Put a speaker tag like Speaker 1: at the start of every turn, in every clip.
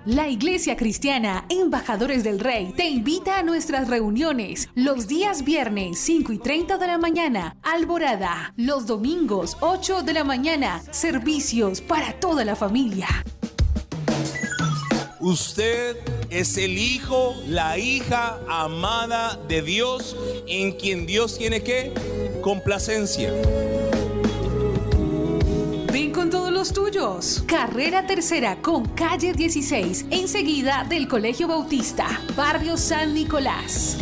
Speaker 1: La Iglesia Cristiana Embajadores del Rey te invita a nuestras reuniones los días viernes 5:30 de la mañana, Alborada, los domingos 8 de la mañana, servicios para toda la familia.
Speaker 2: Usted es el hijo, la hija amada de Dios, en quien Dios tiene ¿qué? Complacencia.
Speaker 1: Ven con todos los tuyos. Carrera Tercera con calle 16, enseguida del Colegio Bautista, barrio San Nicolás.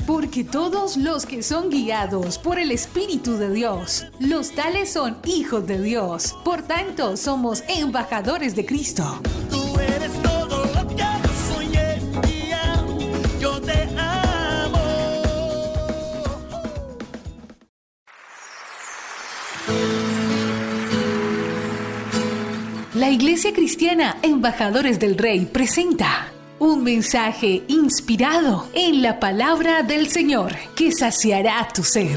Speaker 1: Porque todos los que son guiados por el Espíritu de Dios, los tales son hijos de Dios. Por tanto, somos embajadores de Cristo.
Speaker 3: Tú eres todo lo que yo soñé y yo te amo.
Speaker 1: La Iglesia Cristiana Embajadores del Rey presenta un mensaje inspirado en la palabra del Señor que saciará tu ser.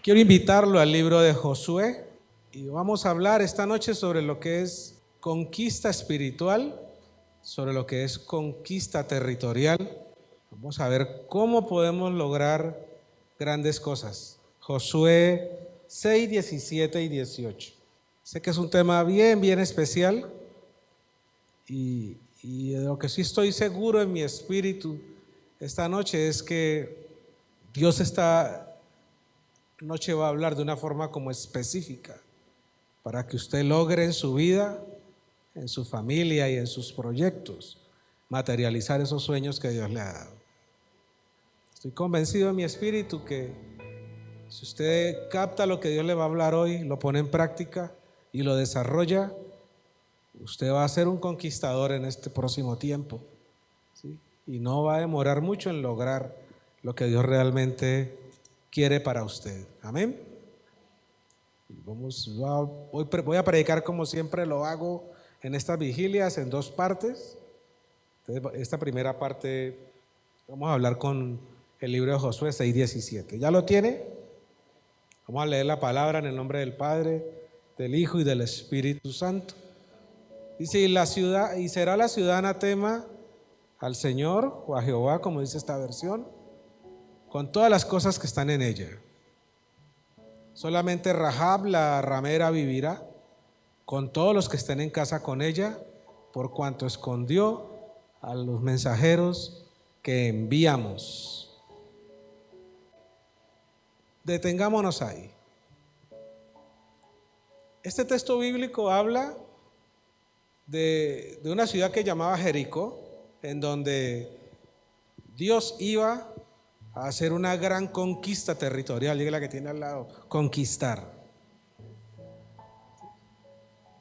Speaker 4: Quiero invitarlo al libro de Josué y vamos a hablar esta noche sobre lo que es conquista espiritual, sobre lo que es conquista territorial. Vamos a ver cómo podemos lograr grandes cosas. Josué 6, 17 y 18. Sé que es un tema bien especial y de lo que sí estoy seguro en mi espíritu esta noche es que Dios esta noche va a hablar de una forma como específica para que usted logre en su vida, en su familia y en sus proyectos materializar esos sueños que Dios le ha dado. Estoy convencido en mi espíritu que si usted capta lo que Dios le va a hablar hoy, lo pone en práctica y lo desarrolla, usted va a ser un conquistador en este próximo tiempo, ¿sí? Y no va a demorar mucho en lograr lo que Dios realmente quiere para usted. Amén. Voy a predicar como siempre lo hago en estas vigilias en dos partes. Entonces, esta primera parte vamos a hablar con el libro de Josué 6:17. ¿Ya lo tiene? Vamos a leer la palabra en el nombre del Padre, del Hijo y del Espíritu Santo. Dice: y será la ciudad anatema al Señor o a Jehová, como dice esta versión, con todas las cosas que están en ella. Solamente Rahab la ramera vivirá, con todos los que estén en casa con ella, por cuanto escondió a los mensajeros que enviamos. Detengámonos ahí. Este texto bíblico habla de una ciudad que llamaba Jericó, en donde Dios iba a hacer una gran conquista territorial. Diga la que tiene al lado, conquistar.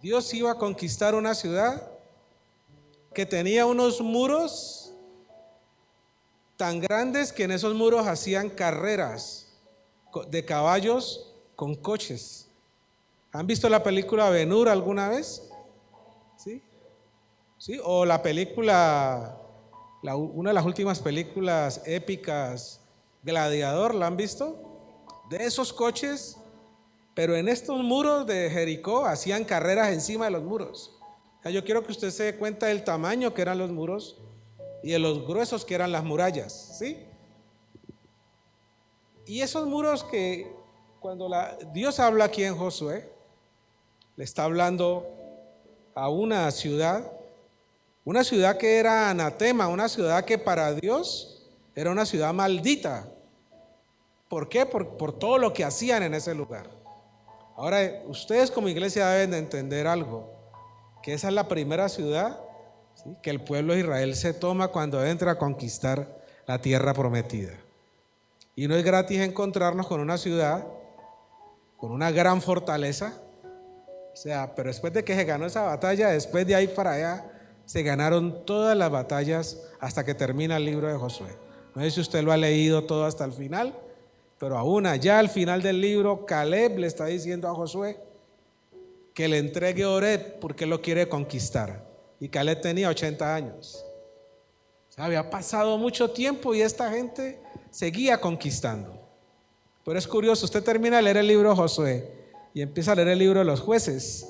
Speaker 4: Dios iba a conquistar una ciudad que tenía unos muros tan grandes que en esos muros hacían carreras de caballos con coches. ¿Han visto la película Ben-Hur alguna vez? ¿Sí? ¿Sí? O la película, una de las últimas películas épicas, Gladiador, ¿la han visto? De esos coches, pero en estos muros de Jericó hacían carreras encima de los muros. O sea, yo quiero que usted se dé cuenta del tamaño que eran los muros y de los gruesos que eran las murallas, ¿sí? Y esos muros que cuando Dios habla aquí en Josué, le está hablando a una ciudad que era anatema, una ciudad que para Dios era una ciudad maldita. ¿Por qué? Por todo lo que hacían en ese lugar. Ahora, ustedes como iglesia deben de entender algo, que esa es la primera ciudad, ¿sí?, que el pueblo de Israel se toma cuando entra a conquistar la tierra prometida. Y no es gratis encontrarnos con una ciudad, con una gran fortaleza. O sea, pero después de que se ganó esa batalla, después de ahí para allá, se ganaron todas las batallas hasta que termina el libro de Josué. No sé si usted lo ha leído todo hasta el final, pero aún allá al final del libro, Caleb le está diciendo a Josué que le entregue Oreb porque él lo quiere conquistar. Y Caleb tenía 80 años. Había pasado mucho tiempo y esta gente seguía conquistando. Pero es curioso, usted termina de leer el libro de Josué y empieza a leer el libro de los jueces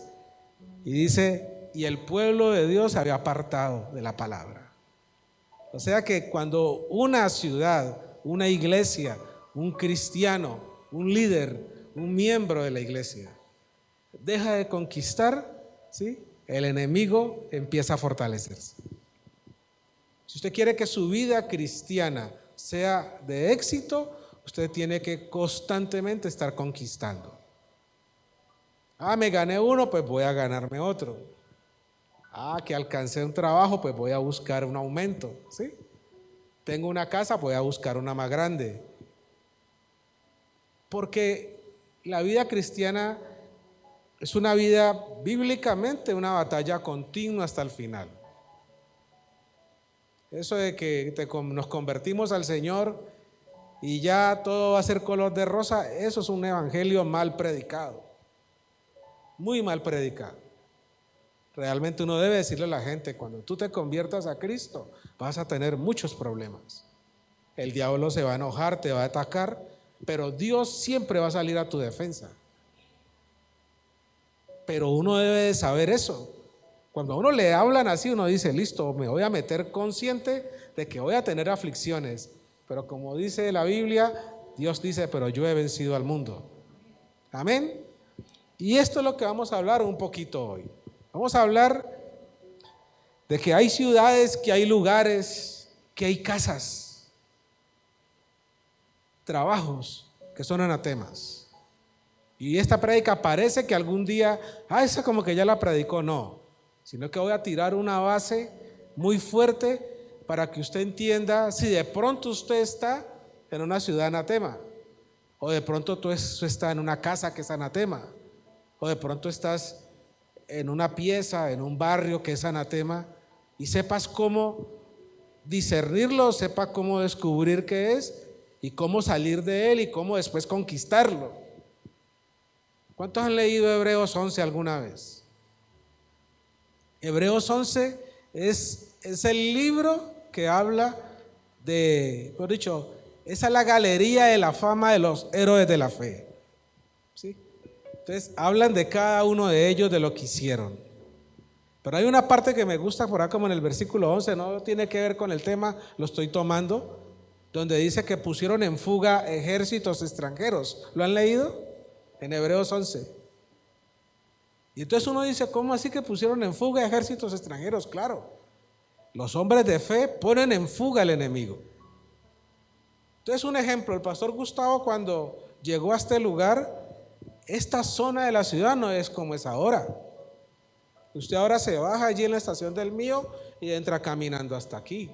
Speaker 4: y dice, y el pueblo de Dios se había apartado de la palabra. O sea que cuando una ciudad, una iglesia, un cristiano, un líder, un miembro de la iglesia deja de conquistar, ¿sí?, el enemigo empieza a fortalecerse. Si usted quiere que su vida cristiana sea de éxito, usted tiene que constantemente estar conquistando. Me gané uno, pues voy a ganarme otro. Que alcancé un trabajo, pues voy a buscar un aumento, ¿sí? Tengo una casa, voy a buscar una más grande. Porque la vida cristiana es una vida bíblicamente, una batalla continua hasta el final. Eso de que nos convertimos al Señor y ya todo va a ser color de rosa, eso es un evangelio mal predicado, muy mal predicado. Realmente uno debe decirle a la gente, cuando tú te conviertas a Cristo, vas a tener muchos problemas. El diablo se va a enojar, te va a atacar, pero Dios siempre va a salir a tu defensa. Pero uno debe de saber eso. Cuando a uno le hablan así, uno dice, listo, me voy a meter consciente de que voy a tener aflicciones. Pero como dice la Biblia, Dios dice, pero yo he vencido al mundo. Amén. Y esto es lo que vamos a hablar un poquito hoy. Vamos a hablar de que hay ciudades, que hay lugares, que hay casas, trabajos que son anatemas. Y esta prédica parece que algún día, esa como que ya la predicó, no, sino que voy a tirar una base muy fuerte para que usted entienda si de pronto usted está en una ciudad anatema, o de pronto tú estás en una casa que es anatema, o de pronto estás en una pieza, en un barrio que es anatema, y sepas cómo discernirlo, sepas cómo descubrir qué es y cómo salir de él y cómo después conquistarlo. ¿Cuántos han leído Hebreos 11 alguna vez? Hebreos 11 es el libro que habla de, por dicho, esa es la galería de la fama de los héroes de la fe, ¿sí? Entonces hablan de cada uno de ellos, de lo que hicieron. Pero hay una parte que me gusta por acá, como en el versículo 11, no tiene que ver con el tema, lo estoy tomando, donde dice que pusieron en fuga ejércitos extranjeros. ¿Lo han leído? En Hebreos 11. Y entonces uno dice, ¿cómo así que pusieron en fuga ejércitos extranjeros? Claro, los hombres de fe ponen en fuga al enemigo. Entonces un ejemplo, el pastor Gustavo cuando llegó a este lugar, esta zona de la ciudad no es como es ahora. Usted ahora se baja allí en la estación del Mío y entra caminando hasta aquí.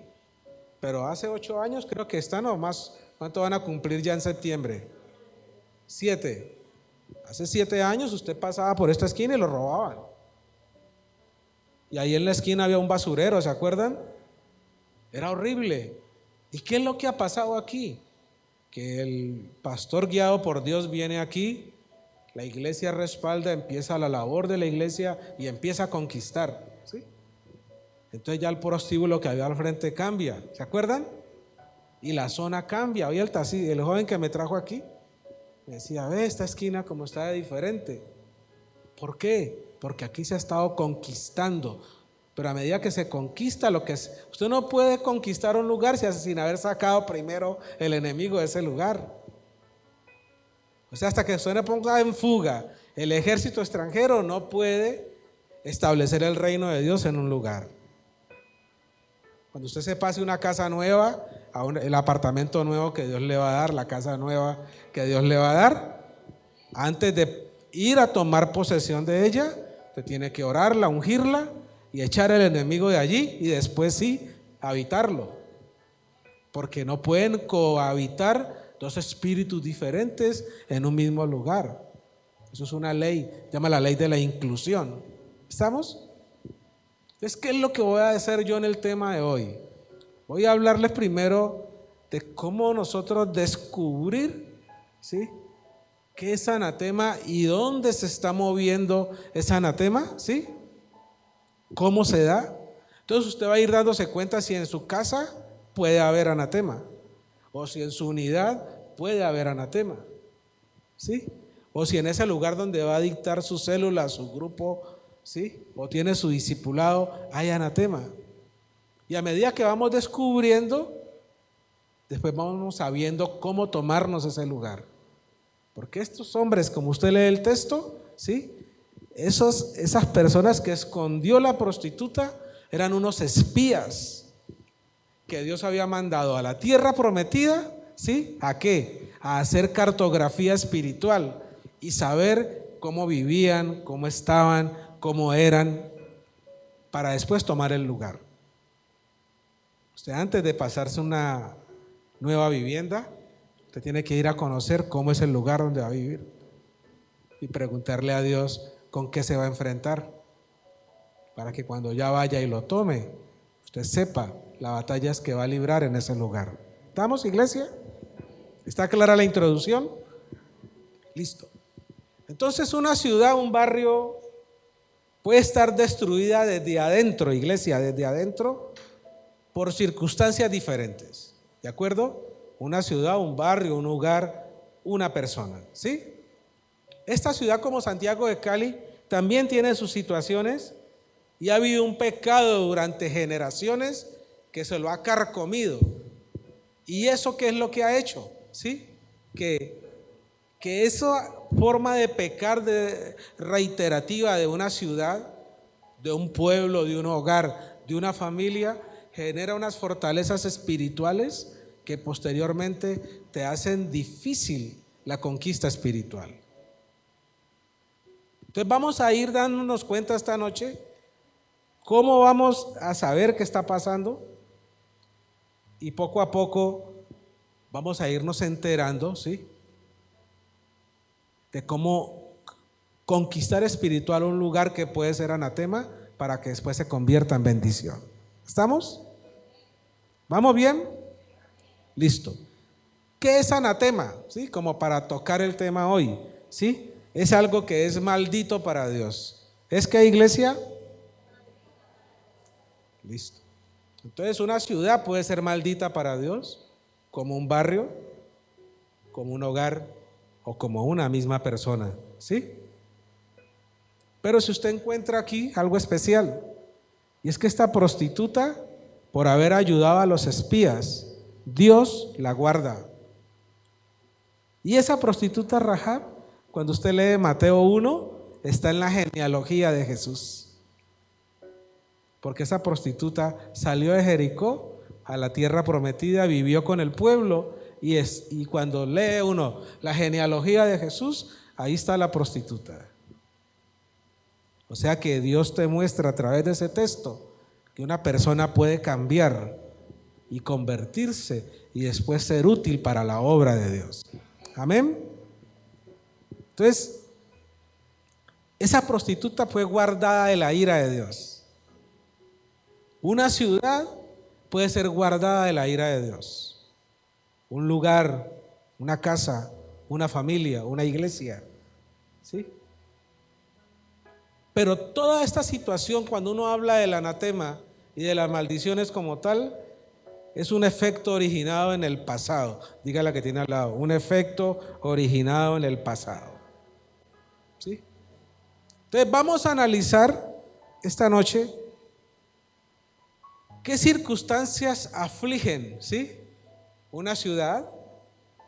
Speaker 4: Pero hace 8 años creo que están o más. ¿Cuánto van a cumplir ya en septiembre? 7. Hace 7 años usted pasaba por esta esquina y lo robaban. Y ahí en la esquina había un basurero, ¿se acuerdan? Era horrible. ¿Y qué es lo que ha pasado aquí? Que el pastor guiado por Dios viene aquí, la iglesia respalda, empieza la labor de la iglesia y empieza a conquistar, ¿sí? Entonces ya el prostíbulo que había al frente cambia, ¿se acuerdan? Y la zona cambia. Hoy el joven que me trajo aquí me decía, ve esta esquina como está de diferente. ¿Por qué? Porque aquí se ha estado conquistando. Pero a medida que se conquista lo que es, usted no puede conquistar un lugar sin haber sacado primero el enemigo de ese lugar. O sea, hasta que usted no ponga en fuga el ejército extranjero, no puede establecer el reino de Dios en un lugar. Cuando usted se pase una casa nueva, el apartamento nuevo que Dios le va a dar, la casa nueva que Dios le va a dar, antes de ir a tomar posesión de ella, usted tiene que orarla, ungirla y echar el enemigo de allí y después sí habitarlo, porque no pueden cohabitar dos espíritus diferentes en un mismo lugar. Eso es una ley, se llama la ley de la inclusión. ¿Estamos? Entonces, ¿qué es lo que voy a hacer yo en el tema de hoy? Voy a hablarles primero de cómo nosotros descubrir, ¿sí?, qué es anatema y dónde se está moviendo ese anatema, ¿sí? ¿Cómo se da? Entonces usted va a ir dándose cuenta si en su casa puede haber anatema, o si en su unidad puede haber anatema, ¿sí? O si en ese lugar donde va a dictar su célula, su grupo, ¿sí? O tiene su discipulado, hay anatema. Y a medida que vamos descubriendo, después vamos sabiendo cómo tomarnos ese lugar. Porque estos hombres, como usted lee el texto, ¿sí? Esas personas que escondió la prostituta eran unos espías que Dios había mandado a la tierra prometida, ¿sí? ¿A qué? A hacer cartografía espiritual y saber cómo vivían, cómo estaban, cómo eran, para después tomar el lugar. Usted antes de pasarse una nueva vivienda, usted tiene que ir a conocer cómo es el lugar donde va a vivir y preguntarle a Dios con qué se va a enfrentar, para que cuando ya vaya y lo tome, usted sepa las batallas que va a librar en ese lugar. ¿Estamos, iglesia? ¿Está clara la introducción? Listo. Entonces una ciudad, un barrio puede estar destruida desde adentro, iglesia, desde adentro, por circunstancias diferentes. ¿De acuerdo? Una ciudad, un barrio, un lugar, una persona, ¿sí? Esta ciudad, como Santiago de Cali, también tiene sus situaciones y ha habido un pecado durante generaciones que se lo ha carcomido. ¿Y eso qué es lo que ha hecho? ¿Sí? Que esa forma de pecar reiterativa de una ciudad, de un pueblo, de un hogar, de una familia, genera unas fortalezas espirituales que posteriormente te hacen difícil la conquista espiritual. Entonces vamos a ir dándonos cuenta esta noche cómo vamos a saber qué está pasando y poco a poco vamos a irnos enterando, ¿sí?, de cómo conquistar espiritual un lugar que puede ser anatema para que después se convierta en bendición. ¿Estamos? ¿Vamos bien? Listo. ¿Qué es anatema? ¿Sí? Como para tocar el tema hoy, ¿sí? Es algo que es maldito para Dios. ¿Es qué, iglesia? Listo. Entonces una ciudad puede ser maldita para Dios, como un barrio, como un hogar o como una misma persona, ¿sí? Pero si usted encuentra aquí algo especial, y es que esta prostituta, por haber ayudado a los espías, Dios la guarda. Y esa prostituta Rahab, cuando usted lee Mateo 1, está en la genealogía de Jesús. Porque esa prostituta salió de Jericó a la tierra prometida, vivió con el pueblo y cuando lee uno la genealogía de Jesús, ahí está la prostituta. O sea que Dios te muestra a través de ese texto que una persona puede cambiar y convertirse y después ser útil para la obra de Dios. Amén. Entonces, esa prostituta fue guardada de la ira de Dios. Una ciudad puede ser guardada de la ira de Dios. Un lugar, una casa, una familia, una iglesia, ¿sí? Pero toda esta situación, cuando uno habla del anatema y de las maldiciones como tal, es un efecto originado en el pasado. Diga la que tiene al lado, un efecto originado en el pasado, ¿sí? Entonces vamos a analizar esta noche qué circunstancias afligen, ¿sí?, una ciudad,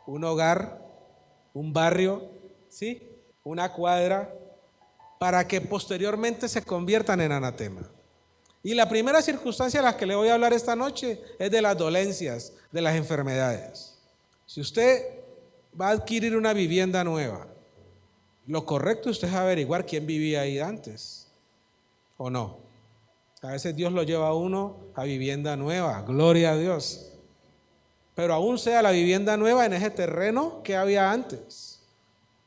Speaker 4: un hogar, un barrio, ¿sí?, una cuadra, para que posteriormente se conviertan en anatema. Y la primera circunstancia de la que le voy a hablar esta noche es de las dolencias, de las enfermedades. Si usted va a adquirir una vivienda nueva, lo correcto usted es averiguar quién vivía ahí antes, ¿o no? A veces Dios lo lleva a uno a vivienda nueva, gloria a Dios. Pero aún sea la vivienda nueva en ese terreno que había antes,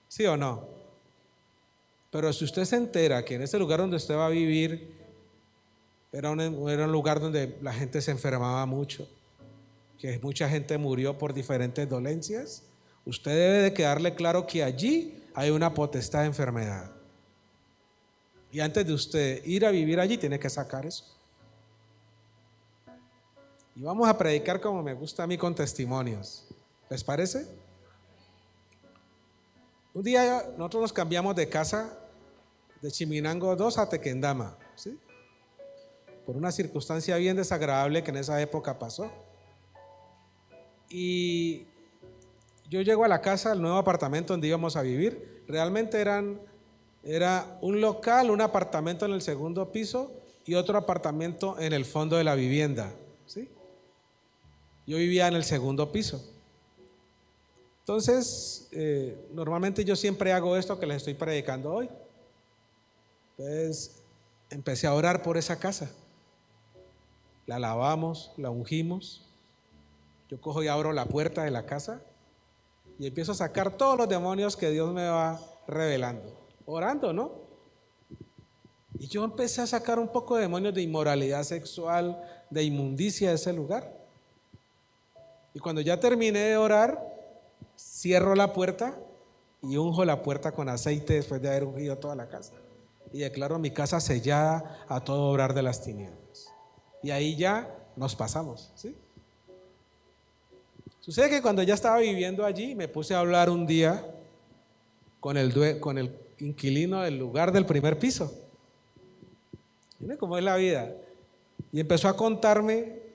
Speaker 4: ¿sí o no? Pero si usted se entera que en ese lugar donde usted va a vivir era un lugar donde la gente se enfermaba mucho, que mucha gente murió por diferentes dolencias, usted debe de quedarle claro que allí hay una potestad de enfermedad. Y antes de usted ir a vivir allí, tiene que sacar eso. Y vamos a predicar como me gusta a mí, con testimonios. ¿Les parece? Un día nosotros nos cambiamos de casa de Chiminango 2 a Tequendama, ¿sí? Por una circunstancia bien desagradable que en esa época pasó. Y yo llego a la casa, al nuevo apartamento donde íbamos a vivir. Realmente era un local, un apartamento en el segundo piso y otro apartamento en el fondo de la vivienda, ¿sí? Yo vivía en el segundo piso. Entonces, normalmente yo siempre hago esto que les estoy predicando hoy. Entonces, empecé a orar por esa casa. La lavamos, la ungimos. Yo cojo y abro la puerta de la casa y empiezo a sacar todos los demonios que Dios me va revelando. Orando, ¿no? Y yo empecé a sacar un poco de demonios de inmoralidad sexual, de inmundicia de ese lugar. Y cuando ya terminé de orar, cierro la puerta y unjo la puerta con aceite después de haber ungido toda la casa. Y declaro mi casa sellada a todo obrar de las tinieblas. Y ahí ya nos pasamos, ¿sí? Sucede que cuando ya estaba viviendo allí, me puse a hablar un día con el inquilino del lugar del primer piso. Miren cómo es la vida. Y empezó a contarme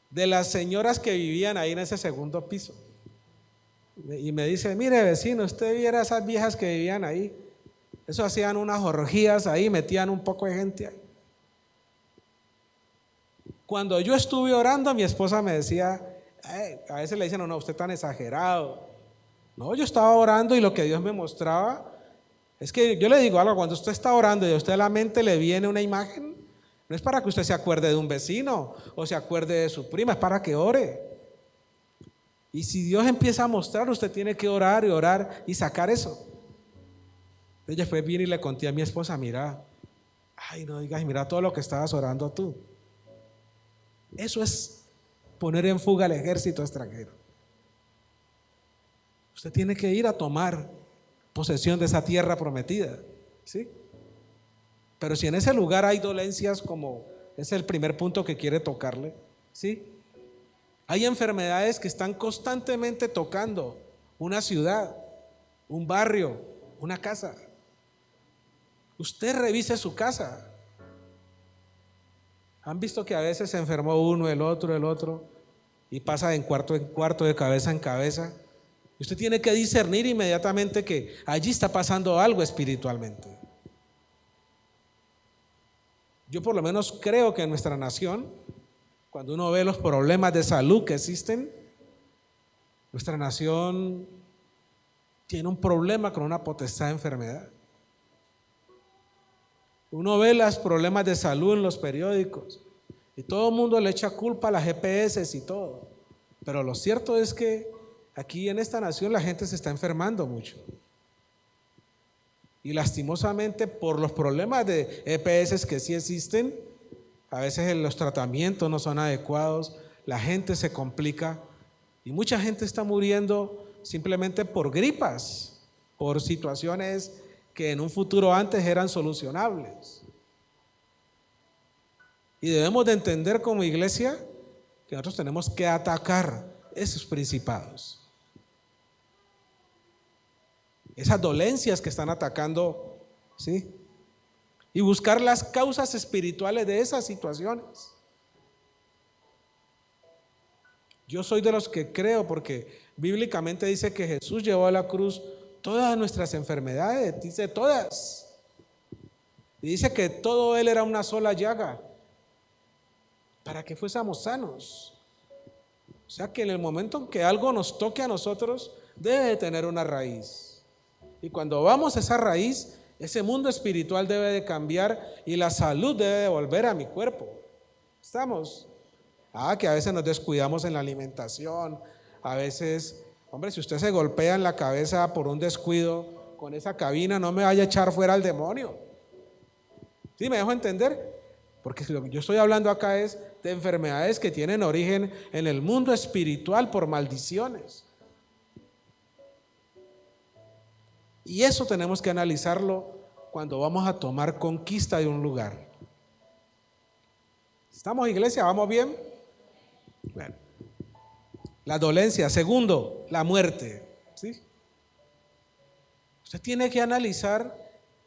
Speaker 4: de las señoras que vivían ahí en ese segundo piso. Y me dice: mire, vecino, usted viera esas viejas que vivían ahí. Eso hacían unas orgías ahí, metían un poco de gente ahí. Cuando yo estuve orando, mi esposa me decía, a veces le dicen: no, usted tan exagerado. No, yo estaba orando y lo que Dios me mostraba es que yo le digo algo: cuando usted está orando y a usted a la mente le viene una imagen, no es para que usted se acuerde de un vecino o se acuerde de su prima, es para que ore. Y si Dios empieza a mostrar, usted tiene que orar y orar y sacar eso. Entonces después vine y le conté a mi esposa: mira, ay, no digas, mira todo lo que estabas orando tú. Eso es poner en fuga al ejército extranjero. Usted tiene que ir a tomar posesión de esa tierra prometida, ¿sí? Pero si en ese lugar hay dolencias, como es el primer punto que quiere tocarle, ¿sí? Hay enfermedades que están constantemente tocando una ciudad, un barrio, una casa. Usted revise su casa. ¿Han visto que a veces se enfermó uno, el otro, y pasa de cuarto en cuarto, de cabeza en cabeza? Y usted tiene que discernir inmediatamente que allí está pasando algo espiritualmente. Yo por lo menos creo que en nuestra nación, cuando uno ve los problemas de salud que existen, nuestra nación tiene un problema con una potestad de enfermedad. Uno ve los problemas de salud en los periódicos y todo el mundo le echa culpa a las GPS y todo. Pero lo cierto es que aquí en esta nación la gente se está enfermando mucho. Y lastimosamente, por los problemas de EPS que sí existen, a veces los tratamientos no son adecuados, la gente se complica y mucha gente está muriendo simplemente por gripas, por situaciones que en un futuro antes eran solucionables. Y debemos de entender como iglesia que nosotros tenemos que atacar esos principados, esas dolencias que están atacando, ¿sí? Y buscar las causas espirituales de esas situaciones. Yo soy de los que creo, porque bíblicamente dice que Jesús llevó a la cruz todas nuestras enfermedades, dice todas. Y dice que todo Él era una sola llaga, para que fuésemos sanos. O sea que en el momento en que algo nos toque a nosotros, debe de tener una raíz. Y cuando vamos a esa raíz, ese mundo espiritual debe de cambiar y la salud debe de volver a mi cuerpo. ¿Estamos? Que a veces nos descuidamos en la alimentación, a veces, hombre, si usted se golpea en la cabeza por un descuido con esa cabina, no me vaya a echar fuera al demonio. ¿Sí me dejo entender? Porque lo que yo estoy hablando acá es de enfermedades que tienen origen en el mundo espiritual por maldiciones. Y eso tenemos que analizarlo cuando vamos a tomar conquista de un lugar. ¿Estamos, iglesia? ¿Vamos bien? Bueno, la dolencia. Segundo, la muerte. ¿Sí? Usted tiene que analizar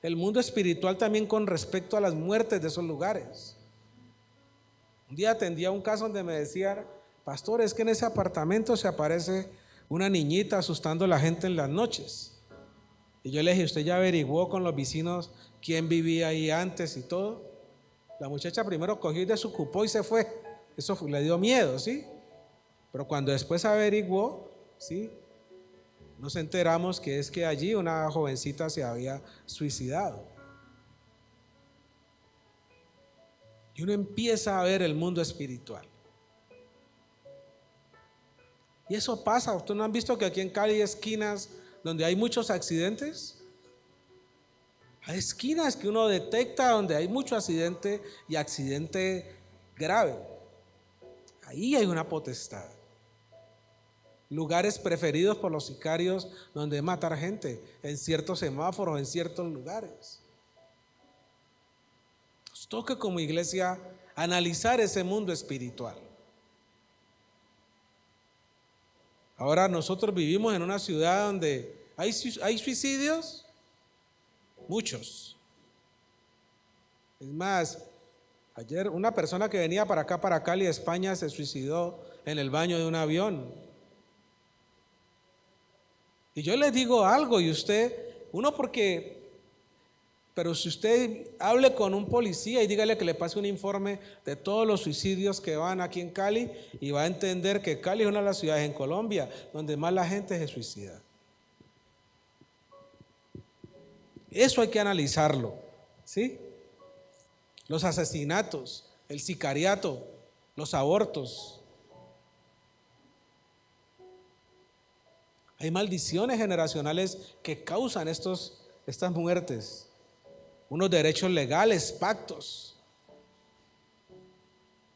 Speaker 4: el mundo espiritual también con respecto a las muertes de esos lugares. Un día atendía un caso donde me decían: pastor, es que en ese apartamento se aparece una niñita asustando a la gente en las noches. Y yo le dije: ¿usted ya averiguó con los vecinos quién vivía ahí antes y todo? La muchacha primero cogió y desocupó y se fue. Eso le dio miedo, ¿sí? Pero cuando después averiguó, ¿sí?, nos enteramos que es que allí una jovencita se había suicidado. Y uno empieza a ver el mundo espiritual. Y eso pasa. ¿Ustedes no han visto que aquí en Cali hay esquinas donde hay muchos accidentes? Hay esquinas que uno detecta donde hay mucho accidente y accidente grave. Ahí hay una potestad. Lugares preferidos por los sicarios donde matar gente, en ciertos semáforos, en ciertos lugares. Nos toca como iglesia analizar ese mundo espiritual. Ahora nosotros vivimos en una ciudad donde hay suicidios, muchos. Es más, ayer una persona que venía para acá, para Cali, España, se suicidó en el baño de un avión. Y yo les digo algo, y pero si usted hable con un policía y dígale que le pase un informe de todos los suicidios que van aquí en Cali, y va a entender que Cali es una de las ciudades en Colombia donde más la gente se suicida. Eso hay que analizarlo, ¿sí? Los asesinatos, el sicariato, los abortos. Hay maldiciones generacionales que causan estas muertes. Unos derechos legales, pactos.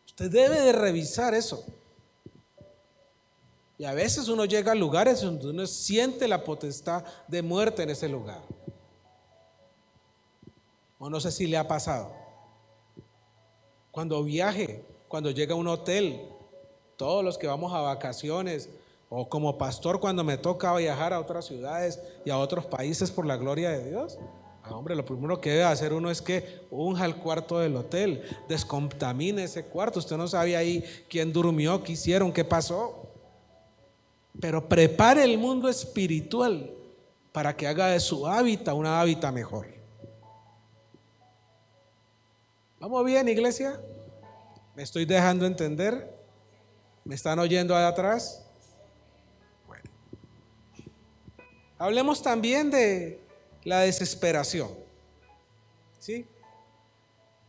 Speaker 4: Usted debe de revisar eso. Y a veces uno llega a lugares donde uno siente la potestad de muerte en ese lugar. O no sé si le ha pasado. Cuando viaje, cuando llega a un hotel, todos los que vamos a vacaciones, o como pastor cuando me toca viajar a otras ciudades y a otros países por la gloria de Dios, hombre, lo primero que debe hacer uno es que unja el cuarto del hotel, descontamine ese cuarto. Usted no sabe ahí quién durmió, qué hicieron, qué pasó. Pero prepare el mundo espiritual para que haga de su hábitat una hábitat mejor. ¿Vamos bien, iglesia? ¿Me estoy dejando entender? ¿Me están oyendo de atrás? Bueno. Hablemos también de la desesperación. ¿Sí?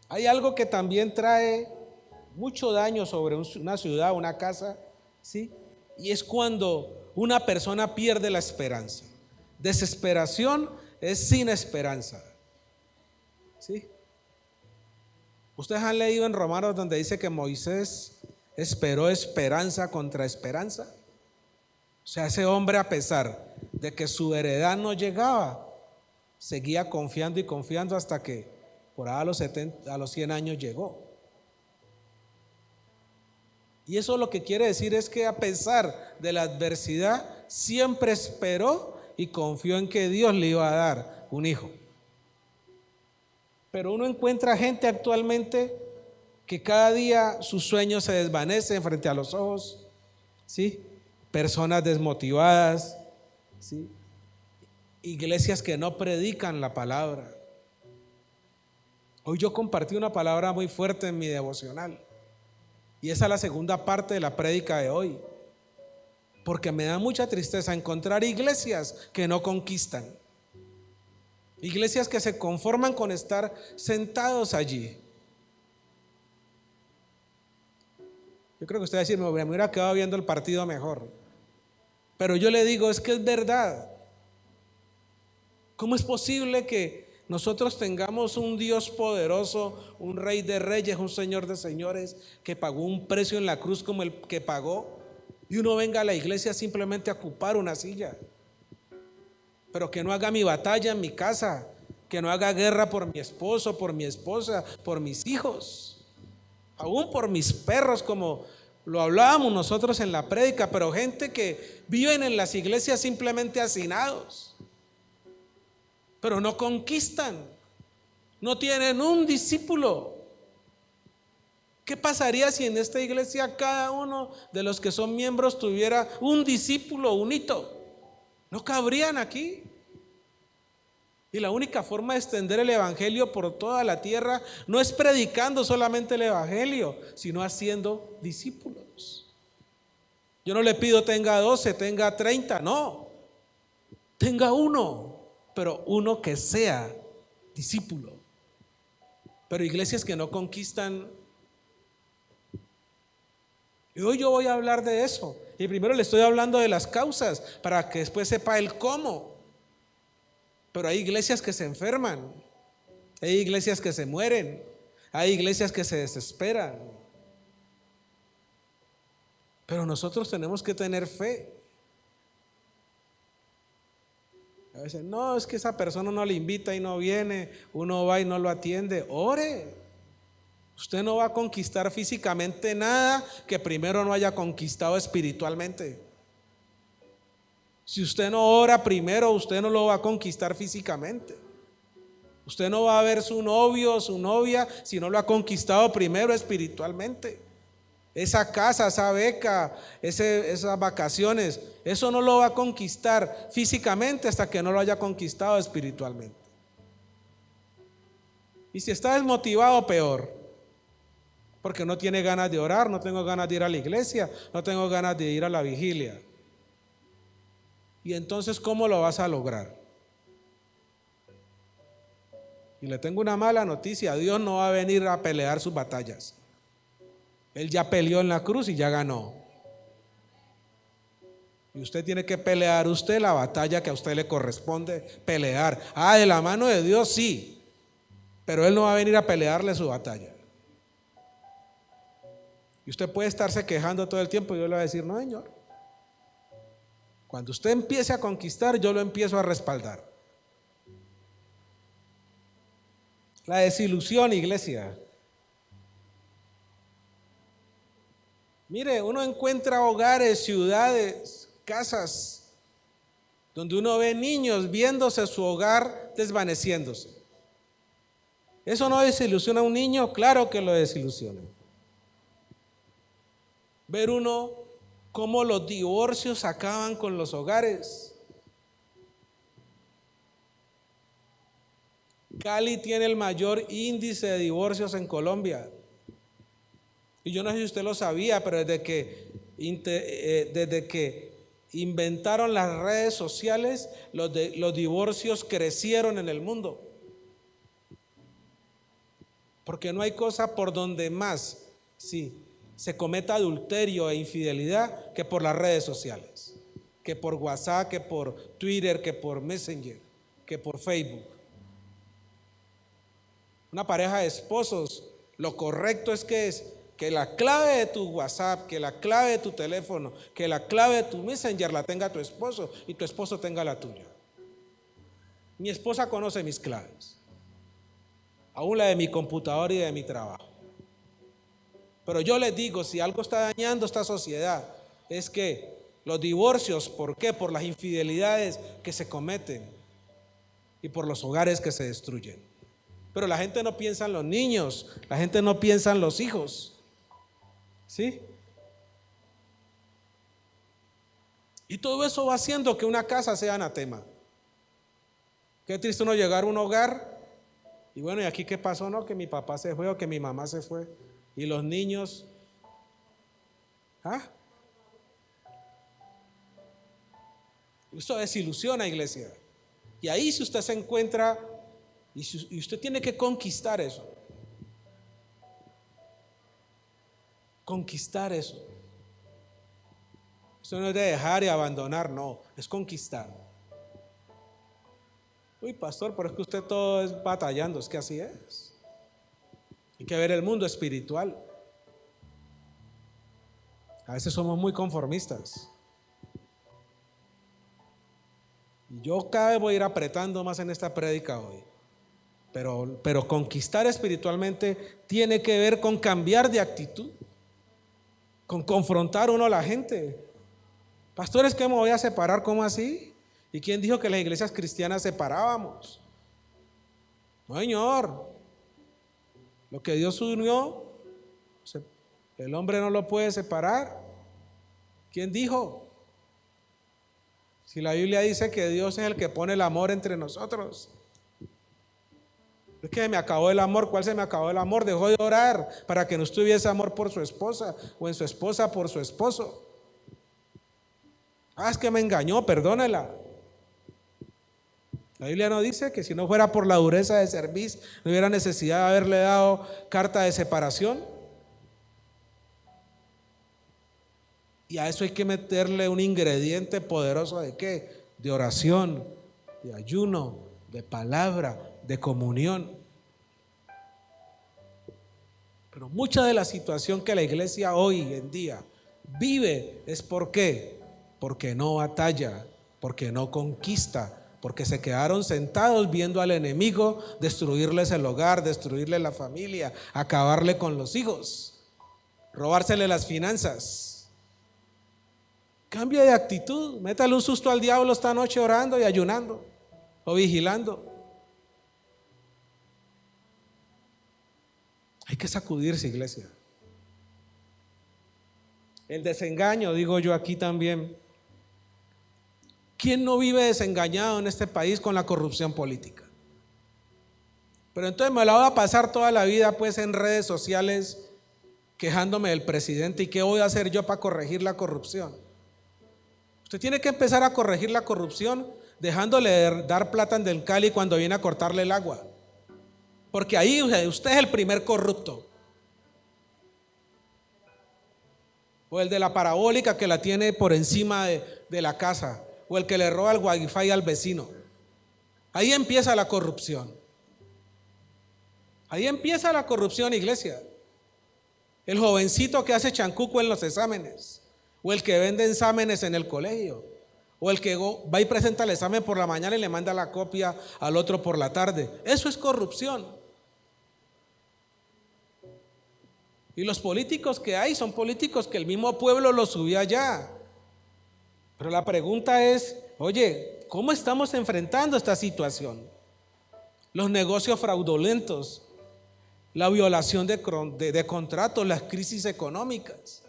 Speaker 4: Hay algo que también trae mucho daño sobre una ciudad, una casa, ¿sí? Y es cuando una persona pierde la esperanza. Desesperación es sin esperanza. ¿Sí? Ustedes han leído en Romanos donde dice que Moisés esperó esperanza contra esperanza. O sea, ese hombre, a pesar de que su heredad no llegaba, seguía confiando y confiando hasta que por ahí a los 100 años llegó. Y eso lo que quiere decir es que a pesar de la adversidad, siempre esperó y confió en que Dios le iba a dar un hijo. Pero uno encuentra gente actualmente que cada día sus sueños se desvanecen frente a los ojos, ¿sí? Personas desmotivadas, ¿sí? Iglesias que no predican la palabra. Hoy yo compartí una palabra muy fuerte en mi devocional, y esa es la segunda parte de la prédica de hoy, porque me da mucha tristeza encontrar iglesias que no conquistan, iglesias que se conforman con estar sentados allí. Yo creo que usted va a decir: me hubiera quedado viendo el partido mejor. Pero yo le digo, es que es verdad. ¿Cómo es posible que nosotros tengamos un Dios poderoso, un Rey de reyes, un Señor de señores, que pagó un precio en la cruz como el que pagó, y uno venga a la iglesia simplemente a ocupar una silla, pero que no haga mi batalla en mi casa, que no haga guerra por mi esposo, por mi esposa, por mis hijos, aún por mis perros, como Lo hablábamos nosotros en la prédica, pero gente que viven en las iglesias simplemente hacinados, pero no conquistan, no tienen un discípulo. ¿Qué pasaría si en esta iglesia cada uno de los que son miembros tuviera un discípulo, un hito? No cabrían aquí. Y la única forma de extender el evangelio por toda la tierra no es predicando solamente el evangelio, sino haciendo discípulos. Yo no le pido tenga 12, tenga 30, no. Tenga uno, pero uno que sea discípulo. Pero iglesias que no conquistan. Y hoy yo voy a hablar de eso. Y primero le estoy hablando de las causas para que después sepa el cómo. Pero hay iglesias que se enferman, hay iglesias que se mueren, hay iglesias que se desesperan. Pero nosotros tenemos que tener fe. A veces, no, es que esa persona no le invita y no viene, uno va y no lo atiende. Ore. Usted no va a conquistar físicamente nada que primero no haya conquistado espiritualmente. Si usted no ora primero, usted no lo va a conquistar físicamente. Usted no va a ver su novio o su novia si no lo ha conquistado primero espiritualmente. Esa casa, esa beca, esas vacaciones, eso no lo va a conquistar físicamente hasta que no lo haya conquistado espiritualmente. Y si está desmotivado, peor, porque no tiene ganas de orar, no tengo ganas de ir a la iglesia, no tengo ganas de ir a la vigilia. Y entonces, ¿cómo lo vas a lograr? Y le tengo una mala noticia: Dios no va a venir a pelear sus batallas. Él ya peleó en la cruz y ya ganó. Y usted tiene que pelear usted la batalla que a usted le corresponde pelear. De la mano de Dios sí, pero Él no va a venir a pelearle su batalla. Y usted puede estarse quejando todo el tiempo y Dios le va a decir: no, Señor. Cuando usted empiece a conquistar, yo lo empiezo a respaldar. La desilusión, iglesia. Mire, uno encuentra hogares, ciudades, casas, donde uno ve niños viéndose su hogar desvaneciéndose. ¿Eso no desilusiona a un niño? Claro que lo desilusiona. Ver uno cómo los divorcios acaban con los hogares. Cali tiene el mayor índice de divorcios en Colombia. Y yo no sé si usted lo sabía, pero desde que inventaron las redes sociales, los divorcios crecieron en el mundo. Porque no hay cosa por donde más se cometa adulterio e infidelidad que por las redes sociales, que por WhatsApp, que por Twitter, que por Messenger, que por Facebook. Una pareja de esposos, lo correcto es que la clave de tu WhatsApp, que la clave de tu teléfono, que la clave de tu Messenger la tenga tu esposo y tu esposo tenga la tuya. Mi esposa conoce mis claves, aún la de mi computadora y de mi trabajo. Pero yo les digo, si algo está dañando esta sociedad, es que los divorcios, ¿por qué? Por las infidelidades que se cometen y por los hogares que se destruyen. Pero la gente no piensa en los niños, la gente no piensa en los hijos, ¿sí? Y todo eso va haciendo que una casa sea anatema. Qué triste uno llegar a un hogar y bueno, ¿y aquí qué pasó? No, que mi papá se fue o que mi mamá se fue. Y los niños, Esto desilusiona, iglesia. Y ahí si usted se encuentra, y usted tiene que conquistar eso. Conquistar eso. Eso no es de dejar y abandonar, no, es conquistar. Uy, pastor, pero es que usted todo es batallando, es que así es. Hay que ver el mundo espiritual. A veces somos muy conformistas. Y yo cada vez voy a ir apretando más en esta prédica hoy. Pero conquistar espiritualmente tiene que ver con cambiar de actitud. con confrontar uno a la gente. Pastores, ¿qué me voy a separar? ¿Cómo así? ¿Y quién dijo que las iglesias cristianas separábamos? No, señor. Lo que Dios unió, el hombre no lo puede separar. ¿Quién dijo? Si la Biblia dice que Dios es el que pone el amor entre nosotros. Es que me acabó el amor. ¿Cuál se me acabó el amor? Dejó de orar para que no tuviese amor por su esposa, o en su esposa por su esposo. Es que me engañó, perdónela. La Biblia no dice que si no fuera por la dureza de cerviz, no hubiera necesidad de haberle dado carta de separación. Y a eso hay que meterle un ingrediente poderoso ¿de qué? De oración, de ayuno, de palabra, de comunión. Pero mucha de la situación que la iglesia hoy en día vive es ¿por qué? Porque no batalla, porque no conquista, porque se quedaron sentados viendo al enemigo destruirles el hogar, destruirle la familia, acabarle con los hijos, robársele las finanzas. Cambia de actitud, métale un susto al diablo esta noche orando y ayunando o vigilando. Hay que sacudirse, iglesia. El desengaño, digo yo aquí también. ¿Quién no vive desengañado en este país con la corrupción política? Pero entonces me la voy a pasar toda la vida pues en redes sociales quejándome del presidente. ¿Y qué voy a hacer yo para corregir la corrupción? Usted tiene que empezar a corregir la corrupción dejándole dar plata en Del Cali cuando viene a cortarle el agua. Porque ahí usted es el primer corrupto. O el de la parabólica que la tiene por encima de la casa. O el que le roba el wifi al vecino. Ahí empieza la corrupción. Ahí empieza la corrupción, iglesia. El jovencito que hace chancuco en los exámenes. O el que vende exámenes en el colegio. O el que va y presenta el examen por la mañana y le manda la copia al otro por la tarde. Eso es corrupción. Y los políticos que hay son políticos que el mismo pueblo los subió allá. Pero la pregunta es, oye, ¿cómo estamos enfrentando esta situación? Los negocios fraudulentos, la violación de contratos, las crisis económicas.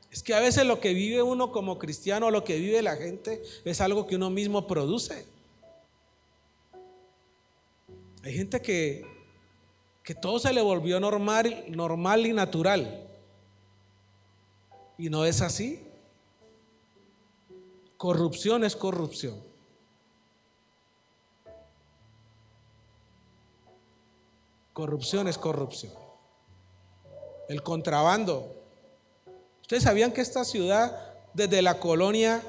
Speaker 4: Es que a veces lo que vive uno como cristiano, lo que vive la gente, es algo que uno mismo produce. Hay gente que todo se le volvió normal y natural. Y no es así. Corrupción es corrupción. Corrupción es corrupción. El contrabando. ¿Ustedes sabían que esta ciudad desde la colonia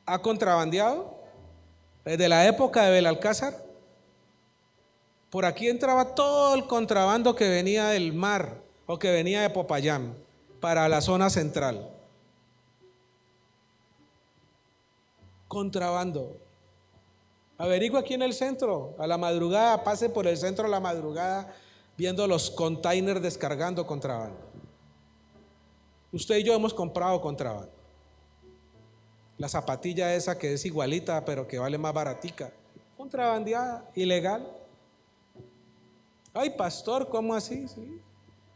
Speaker 4: ha contrabandeado? Desde la época de Belalcázar. Por aquí entraba todo el contrabando que venía del mar o que venía de Popayán para la zona central. Contrabando. Averigua aquí en el centro, a la madrugada, pase por el centro a la madrugada viendo los containers descargando contrabando. Usted y yo hemos comprado contrabando. La zapatilla esa que es igualita pero que vale más baratica, contrabandeada, ilegal. Ay, pastor, ¿cómo así? ¿Sí?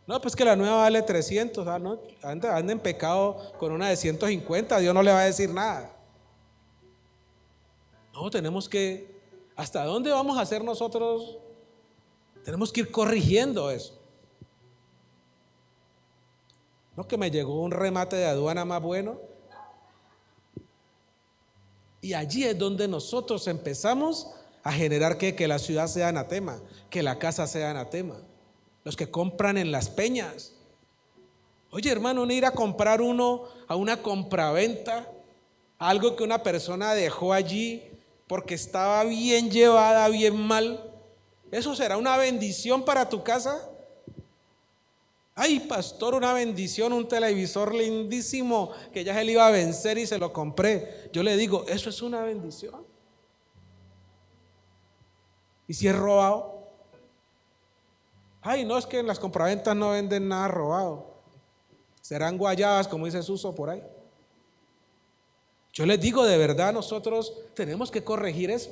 Speaker 4: No, pues que la nueva vale 300, no, anda en pecado con una de 150, Dios no le va a decir nada. No, tenemos que, ¿hasta dónde vamos a hacer nosotros? Tenemos que ir corrigiendo eso. No, que me llegó un remate de aduana más bueno. Y allí es donde nosotros empezamos a generar que la ciudad sea anatema, que la casa sea anatema. Los que compran en las peñas. Oye, hermano, no ir a comprar uno a una compraventa, algo que una persona dejó allí porque estaba bien llevada, bien mal. ¿Eso será una bendición para tu casa? Ay, pastor, una bendición, un televisor lindísimo que ya se le iba a vencer y se lo compré. Yo le digo, eso es una bendición. ¿Y si es robado? Ay, no, es que en las compraventas no venden nada robado. serán guayabas, como dice Suso por ahí. Yo les digo, de verdad, nosotros tenemos que corregir eso.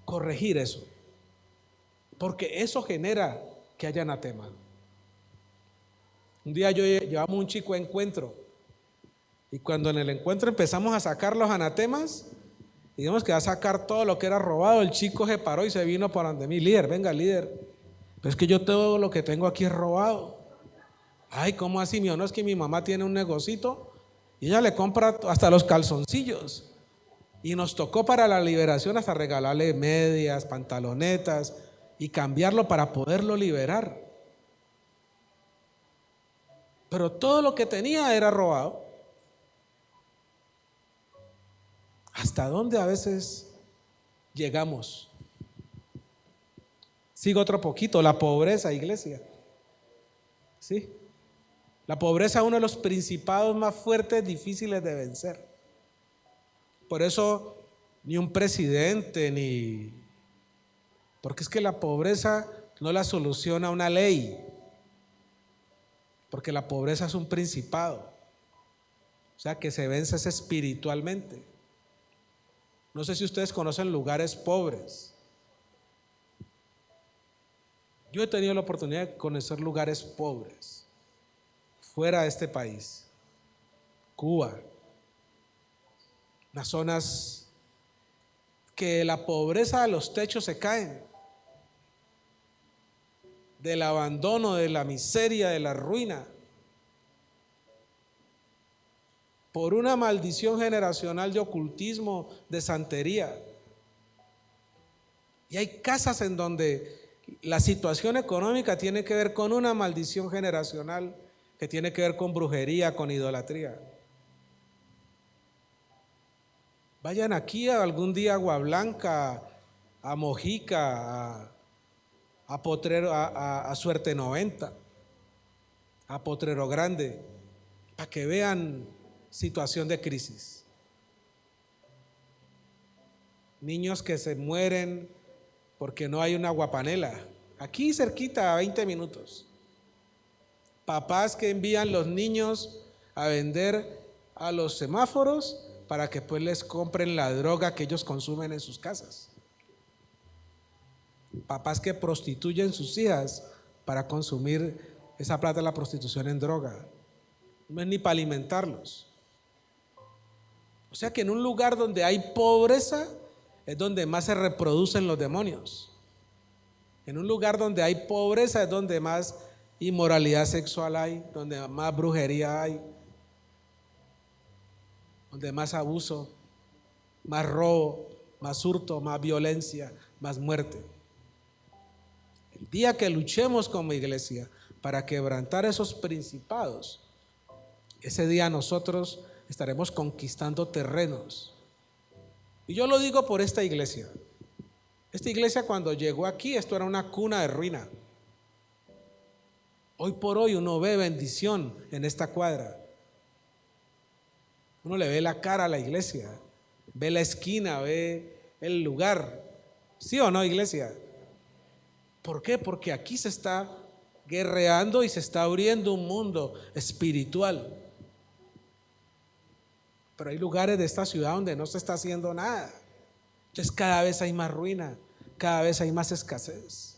Speaker 4: Corregir eso. Porque eso genera que haya anatema. Un día llevamos un chico a encuentro. Y cuando en el encuentro empezamos a sacar los anatemas, digamos que va a sacar todo lo que era robado, el chico se paró y se vino para donde mí. Líder, venga, líder. Pero es que yo todo lo que tengo aquí es robado. Ay, ¿cómo así, mío? No, es que mi mamá tiene un negocito y ella le compra hasta los calzoncillos. Y nos tocó para la liberación hasta regalarle medias, pantalonetas y cambiarlo para poderlo liberar. Pero todo lo que tenía era robado. ¿Hasta dónde a veces llegamos? Sigo otro poquito, la pobreza, iglesia. ¿Sí? La pobreza es uno de los principados más fuertes, difíciles de vencer. Por eso ni un presidente, porque es que la pobreza no la soluciona una ley, porque la pobreza es un principado, o sea que se vence espiritualmente. No sé si ustedes conocen lugares pobres. Yo he tenido la oportunidad de conocer lugares pobres fuera de este país, Cuba, las zonas que la pobreza de los techos se caen, del abandono, de la miseria, de la ruina, por una maldición generacional de ocultismo, de santería. Y hay casas en donde la situación económica tiene que ver con una maldición generacional que tiene que ver con brujería, con idolatría. Vayan aquí algún día a Agua Blanca, a Mojica, a Potrero, a Suerte 90, a Potrero Grande, para que vean situación de crisis. Niños que se mueren porque no hay una aguapanela. Aquí cerquita, a 20 minutos. Papás que envían los niños a vender a los semáforos para que pues les compren la droga que ellos consumen en sus casas. Papás que prostituyen sus hijas para consumir esa plata de la prostitución en droga. No es ni para alimentarlos. O sea que en un lugar donde hay pobreza es donde más se reproducen los demonios. En un lugar donde hay pobreza es donde más inmoralidad sexual hay, donde más brujería hay, donde más abuso, más robo, más hurto, más violencia, más muerte. El día que luchemos como iglesia para quebrantar esos principados, ese día nosotros estaremos conquistando terrenos. Y yo lo digo por esta iglesia. Esta iglesia cuando llegó aquí, esto era una cuna de ruina. Hoy por hoy uno ve bendición en esta cuadra. Uno le ve la cara a la iglesia, ve la esquina, ve el lugar. ¿Sí o no, iglesia? ¿Por qué? Porque aquí se está guerreando y se está abriendo un mundo espiritual. Pero hay lugares de esta ciudad donde no se está haciendo nada. Entonces cada vez hay más ruina, cada vez hay más escasez,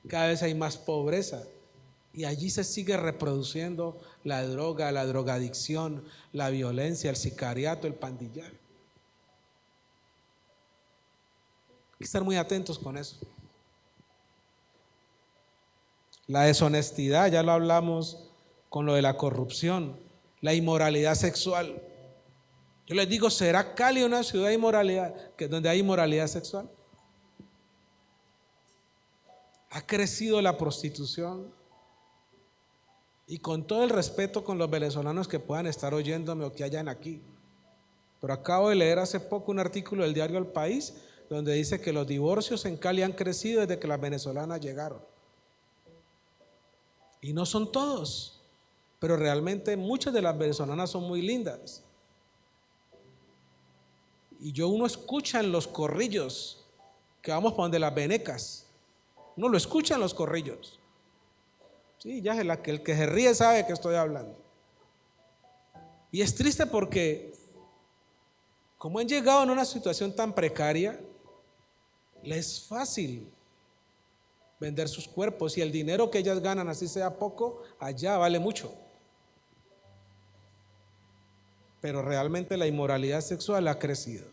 Speaker 4: cada vez hay más pobreza. Y allí se sigue reproduciendo la droga, la drogadicción, la violencia, el sicariato, el pandillar. Hay que estar muy atentos con eso. La deshonestidad, ya lo hablamos con lo de la corrupción, la inmoralidad sexual. Yo les digo, ¿será Cali una ciudad de inmoralidad, donde hay inmoralidad sexual? Ha crecido la prostitución. Y con todo el respeto con los venezolanos que puedan estar oyéndome o que hayan aquí, pero acabo de leer hace poco un artículo del diario El País donde dice que los divorcios en Cali han crecido desde que las venezolanas llegaron. Y no son todos, pero realmente muchas de las venezolanas son muy lindas. Y uno escucha en los corrillos que vamos para donde las venecas, uno lo escucha en los corrillos. Sí, ya el que se ríe sabe que estoy hablando. Y es triste porque como han llegado en una situación tan precaria, les es fácil vender sus cuerpos y el dinero que ellas ganan, así sea poco, allá vale mucho. Pero realmente la inmoralidad sexual ha crecido.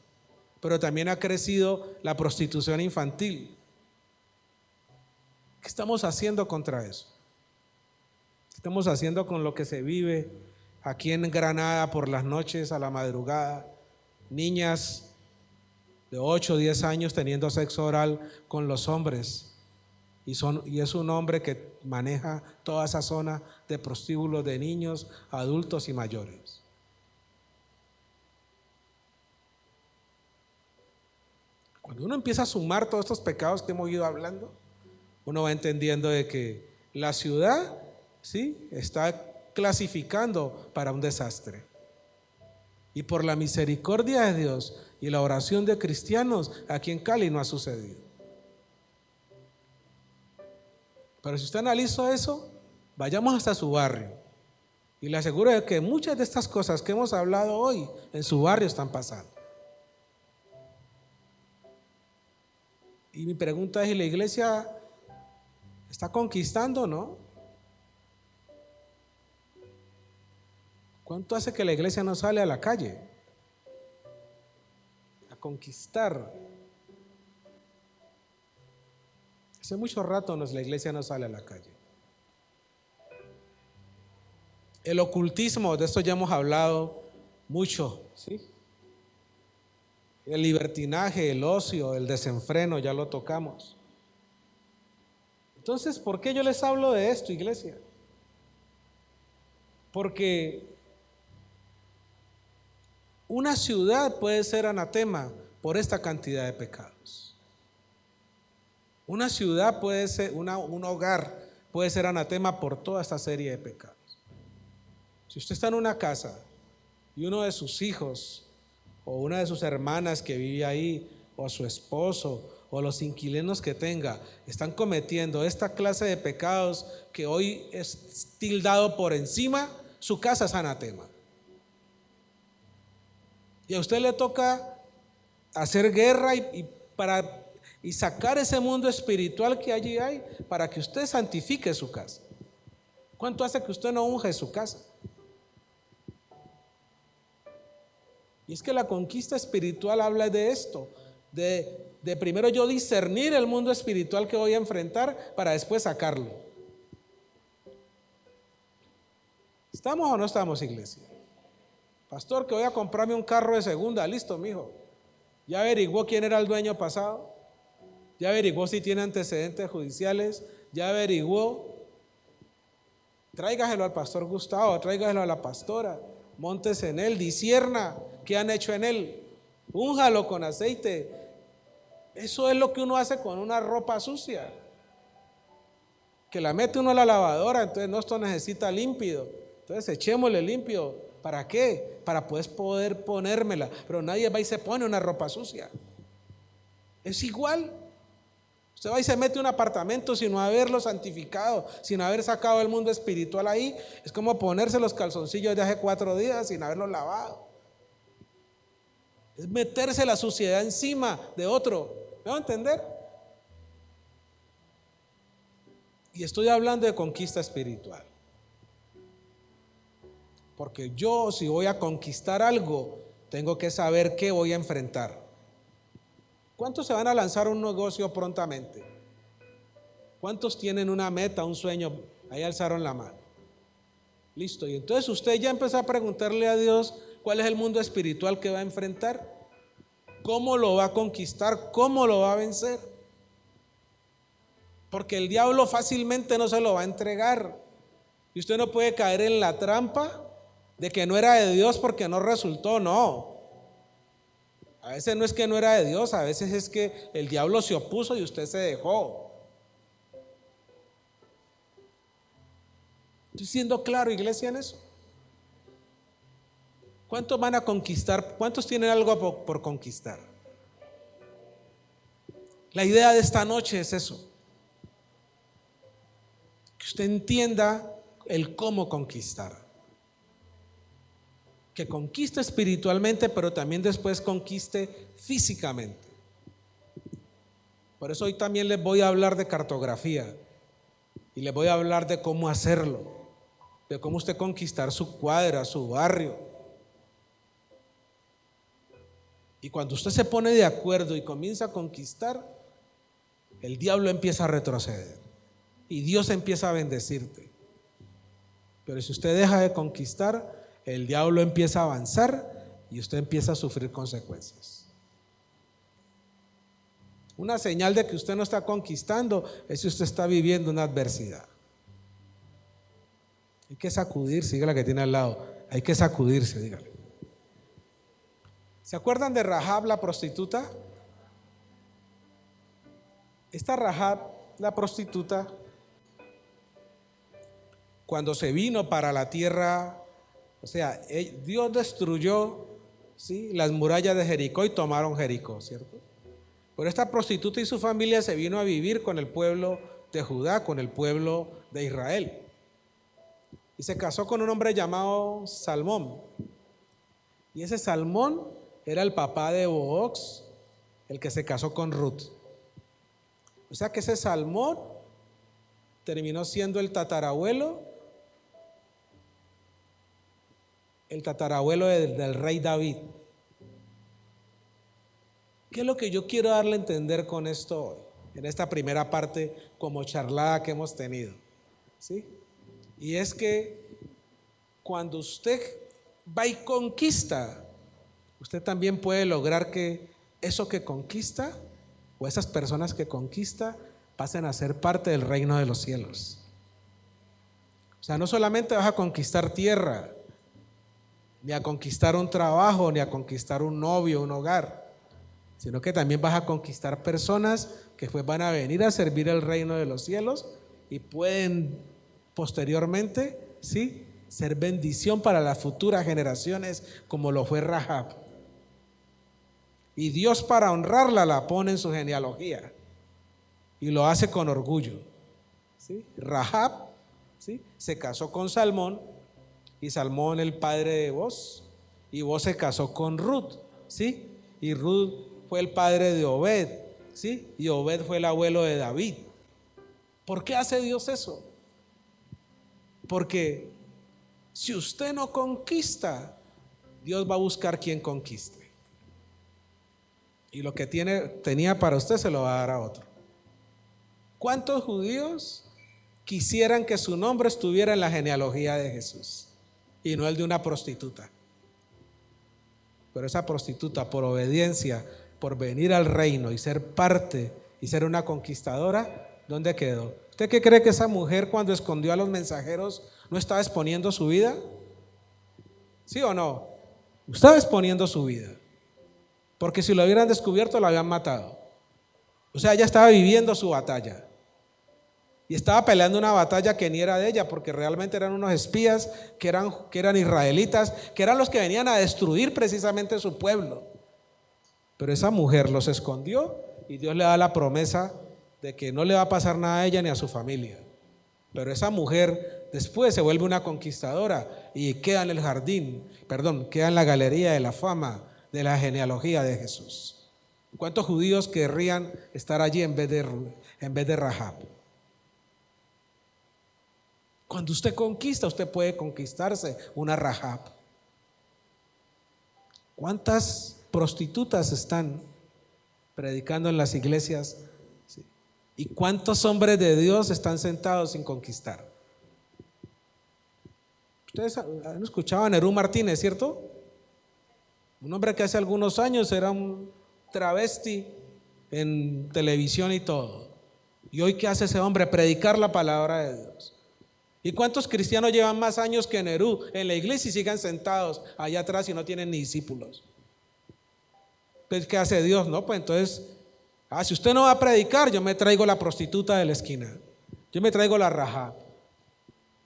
Speaker 4: Pero también ha crecido la prostitución infantil. ¿Qué estamos haciendo contra eso? ¿Qué estamos haciendo con lo que se vive aquí en Granada por las noches a la madrugada? Niñas de 8 o 10 años teniendo sexo oral con los hombres. Y es un hombre que maneja toda esa zona de prostíbulos de niños, adultos y mayores. Cuando uno empieza a sumar todos estos pecados que hemos ido hablando, uno va entendiendo de que la ciudad, ¿sí?, está clasificando para un desastre. Y por la misericordia de Dios y la oración de cristianos, aquí en Cali no ha sucedido. Pero si usted analiza eso, vayamos hasta su barrio. Y le aseguro de que muchas de estas cosas que hemos hablado hoy en su barrio están pasando. Y mi pregunta es, ¿y la iglesia está conquistando, no? ¿Cuánto hace que la iglesia no sale a la calle a conquistar? Hace mucho rato la iglesia no sale a la calle. El ocultismo, de esto ya hemos hablado mucho, ¿sí? El libertinaje, el ocio, el desenfreno, ya lo tocamos. Entonces, ¿por qué yo les hablo de esto, iglesia? Porque una ciudad puede ser anatema por esta cantidad de pecados. Una ciudad puede ser, un hogar puede ser anatema por toda esta serie de pecados. Si usted está en una casa y uno de sus hijos o una de sus hermanas que vive ahí, o su esposo, o los inquilinos que tenga, están cometiendo esta clase de pecados que hoy es tildado por encima, su casa es anatema. Y a usted le toca hacer guerra y sacar ese mundo espiritual que allí hay para que usted santifique su casa. ¿Cuánto hace que usted no unge su casa? Y es que la conquista espiritual habla de esto, de primero yo discernir el mundo espiritual que voy a enfrentar para después sacarlo. ¿Estamos o no estamos, iglesia? Pastor, que voy a comprarme un carro de segunda. Listo, mijo. ¿Ya averiguó quién era el dueño pasado? ¿Ya averiguó si tiene antecedentes judiciales? ¿Ya averiguó? Tráigaselo al pastor Gustavo, tráigaselo a la pastora, móntese en él, discierna qué han hecho en él, únjalo con aceite. Eso es lo que uno hace con una ropa sucia, que la mete uno a la lavadora. Entonces no, esto necesita límpido, entonces echémosle limpio. ¿Para qué? Para poder ponérmela. Pero nadie va y se pone una ropa sucia. Es igual. Usted va y se mete un apartamento sin haberlo santificado, sin haber sacado el mundo espiritual ahí. Es como ponerse los calzoncillos de hace 4 días sin haberlos lavado. Es meterse la suciedad encima de otro. ¿Me va a entender? Y estoy hablando de conquista espiritual. Porque yo, si voy a conquistar algo, tengo que saber qué voy a enfrentar. ¿Cuántos se van a lanzar a un negocio prontamente? ¿Cuántos tienen una meta, un sueño? Ahí alzaron la mano. Listo. Y entonces usted ya empezó a preguntarle a Dios cuál es el mundo espiritual que va a enfrentar, cómo lo va a conquistar, cómo lo va a vencer. Porque el diablo fácilmente no se lo va a entregar. Y usted no puede caer en la trampa de que no era de Dios porque no resultó, no. A veces no es que no era de Dios, a veces es que el diablo se opuso y usted se dejó. ¿Estoy siendo claro, iglesia, en eso? ¿Cuántos van a conquistar? ¿Cuántos tienen algo por conquistar? La idea de esta noche es eso. Que usted entienda el cómo conquistar. Que conquiste espiritualmente, pero también después conquiste físicamente. Por eso hoy también les voy a hablar de cartografía y les voy a hablar de cómo hacerlo, de cómo usted conquistar su cuadra, su barrio. Y cuando usted se pone de acuerdo y comienza a conquistar, el diablo empieza a retroceder y Dios empieza a bendecirte. Pero si usted deja de conquistar, el diablo empieza a avanzar y usted empieza a sufrir consecuencias. Una señal de que usted no está conquistando es si usted está viviendo una adversidad. Hay que sacudirse, dígale que tiene al lado, hay que sacudirse, dígale. ¿Se acuerdan de Rahab, la prostituta? Esta Rahab, la prostituta, cuando se vino para la tierra, o sea, Dios destruyó, ¿sí?, las murallas de Jericó y tomaron Jericó, ¿cierto? Pero esta prostituta y su familia se vino a vivir con el pueblo de Judá, con el pueblo de Israel. Y se casó con un hombre llamado Salmón. Y ese Salmón era el papá de Booz, el que se casó con Ruth. O sea que ese Salmón terminó siendo el tatarabuelo del rey David. ¿Qué es lo que yo quiero darle a entender con esto hoy? En esta primera parte como charlada que hemos tenido, ¿sí? Y es que cuando usted va y conquista, usted también puede lograr que eso que conquista o esas personas que conquista pasen a ser parte del reino de los cielos. O sea, no solamente vas a conquistar tierra, ni a conquistar un trabajo, ni a conquistar un novio, un hogar, sino que también vas a conquistar personas que pues van a venir a servir el reino de los cielos y pueden posteriormente, ¿sí?, ser bendición para las futuras generaciones, como lo fue Rahab. Y Dios, para honrarla, la pone en su genealogía y lo hace con orgullo, ¿sí? Rahab, ¿sí?, se casó con Salmón, y Salmón el padre de Booz, y Booz se casó con Ruth, ¿sí?, y Ruth fue el padre de Obed, ¿sí?, y Obed fue el abuelo de David. ¿Por qué hace Dios eso? Porque si usted no conquista, Dios va a buscar quien conquiste. Y lo que tenía para usted se lo va a dar a otro. ¿Cuántos judíos quisieran que su nombre estuviera en la genealogía de Jesús y no el de una prostituta? Pero esa prostituta, por obediencia, por venir al reino y ser parte y ser una conquistadora, ¿dónde quedó? ¿Usted qué cree que esa mujer, cuando escondió a los mensajeros, no estaba exponiendo su vida? ¿Sí o no? Estaba exponiendo su vida, porque si lo hubieran descubierto la habían matado. O sea, ella estaba viviendo su batalla y estaba peleando una batalla que ni era de ella, porque realmente eran unos espías que eran israelitas, que eran los que venían a destruir precisamente su pueblo. Pero esa mujer los escondió y Dios le da la promesa de que no le va a pasar nada a ella ni a su familia. Pero esa mujer después se vuelve una conquistadora y queda en el queda en la galería de la fama de la genealogía de Jesús. ¿Cuántos judíos querrían estar allí en vez de Rahab? Cuando usted conquista, usted puede conquistarse una Rahab. ¿Cuántas prostitutas están predicando en las iglesias? ¿Sí? ¿Y cuántos hombres de Dios están sentados sin conquistar? Ustedes han escuchado a Nerú Martínez, ¿cierto? Un hombre que hace algunos años era un travesti en televisión y todo. ¿Y hoy qué hace ese hombre? Predicar la palabra de Dios. ¿Y cuántos cristianos llevan más años que Nerú en la iglesia y sigan sentados allá atrás y no tienen ni discípulos? Pues, ¿qué hace Dios? No, pues entonces, si usted no va a predicar, yo me traigo la prostituta de la esquina, yo me traigo la Rahab,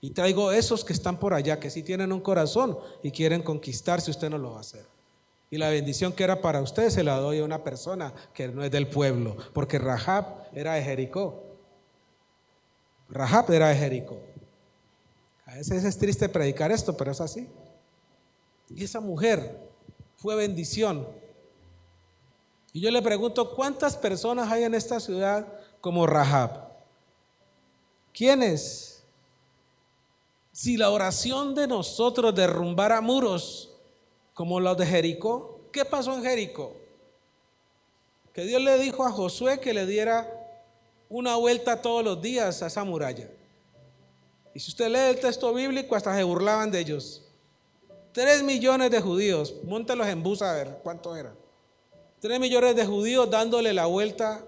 Speaker 4: y traigo esos que están por allá, que sí tienen un corazón y quieren conquistar, si usted no lo va a hacer. Y la bendición que era para usted se la doy a una persona que no es del pueblo, porque Rahab era de Jericó. Rahab era de Jericó. A veces es triste predicar esto, pero es así. Y esa mujer fue bendición. Y yo le pregunto, ¿cuántas personas hay en esta ciudad como Rahab? ¿Quiénes? Si la oración de nosotros derrumbara muros como los de Jericó, ¿qué pasó en Jericó? Que Dios le dijo a Josué que le diera una vuelta todos los días a esa muralla. Y si usted lee el texto bíblico, hasta se burlaban de ellos. 3 millones de judíos, móntelos en bus a ver cuánto eran. 3 millones de judíos dándole la vuelta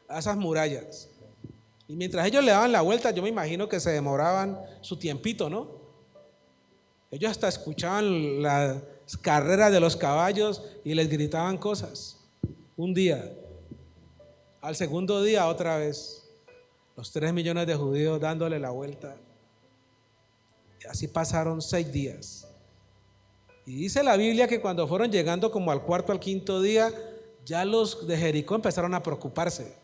Speaker 4: a esas murallas. Y mientras ellos le daban la vuelta, yo me imagino que se demoraban su tiempito, ¿no? Ellos hasta escuchaban las carreras de los caballos y les gritaban cosas. Un día, al segundo día otra vez, los 3 millones de judíos dándole la vuelta. Y así pasaron 6 días. Y dice la Biblia que cuando fueron llegando como al cuarto, al quinto día, ya los de Jericó empezaron a preocuparse.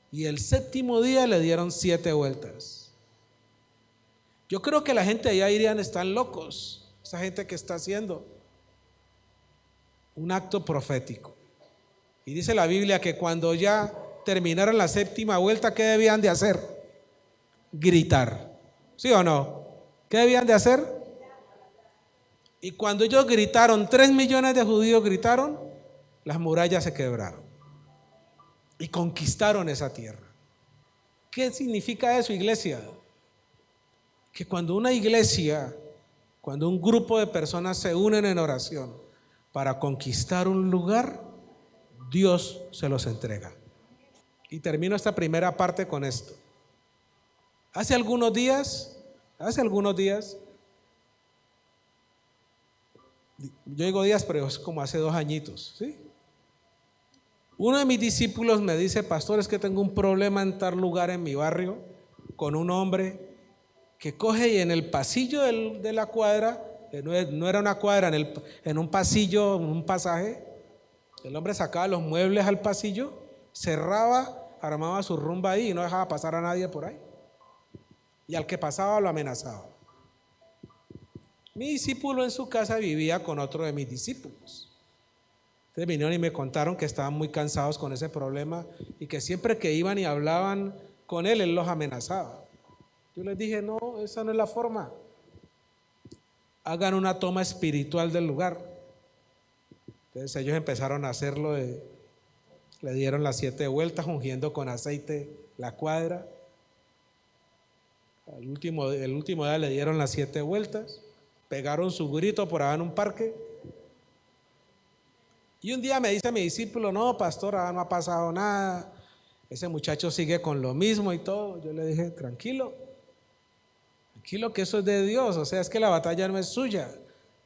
Speaker 4: Y el séptimo día le dieron 7 vueltas. Yo creo que la gente allá dirían, están locos, esa gente que está haciendo un acto profético. Y dice la Biblia que cuando ya terminaron la séptima vuelta, ¿qué debían de hacer? Gritar. ¿Sí o no? ¿Qué debían de hacer? Y cuando ellos gritaron, 3 millones de judíos gritaron, las murallas se quebraron y conquistaron esa tierra. ¿Qué significa eso, iglesia? Que cuando una iglesia, cuando un grupo de personas se unen en oración para conquistar un lugar, Dios se los entrega. Y termino esta primera parte con esto. Hace algunos días, yo digo días, pero es como hace 2 añitos, ¿sí? Uno de mis discípulos me dice, pastor, es que tengo un problema en tal lugar en mi barrio con un hombre que coge y en el pasillo de la cuadra, no era una cuadra, en un pasillo, en un pasaje, el hombre sacaba los muebles al pasillo, cerraba, armaba su rumba ahí y no dejaba pasar a nadie por ahí. Y al que pasaba lo amenazaba. Mi discípulo en su casa vivía con otro de mis discípulos. Entonces vinieron y me contaron que estaban muy cansados con ese problema y que siempre que iban y hablaban con él los amenazaba. Yo les dije, no, esa no es la forma. Hagan una toma espiritual del lugar. Entonces ellos empezaron a hacerlo, le dieron las 7 vueltas ungiendo con aceite la cuadra. El último día le dieron las 7 vueltas, pegaron su grito por allá en un parque. Y un día me dice mi discípulo, no, pastor, ahora no ha pasado nada, ese muchacho sigue con lo mismo y todo. Yo le dije, tranquilo que eso es de Dios, o sea, es que la batalla no es suya.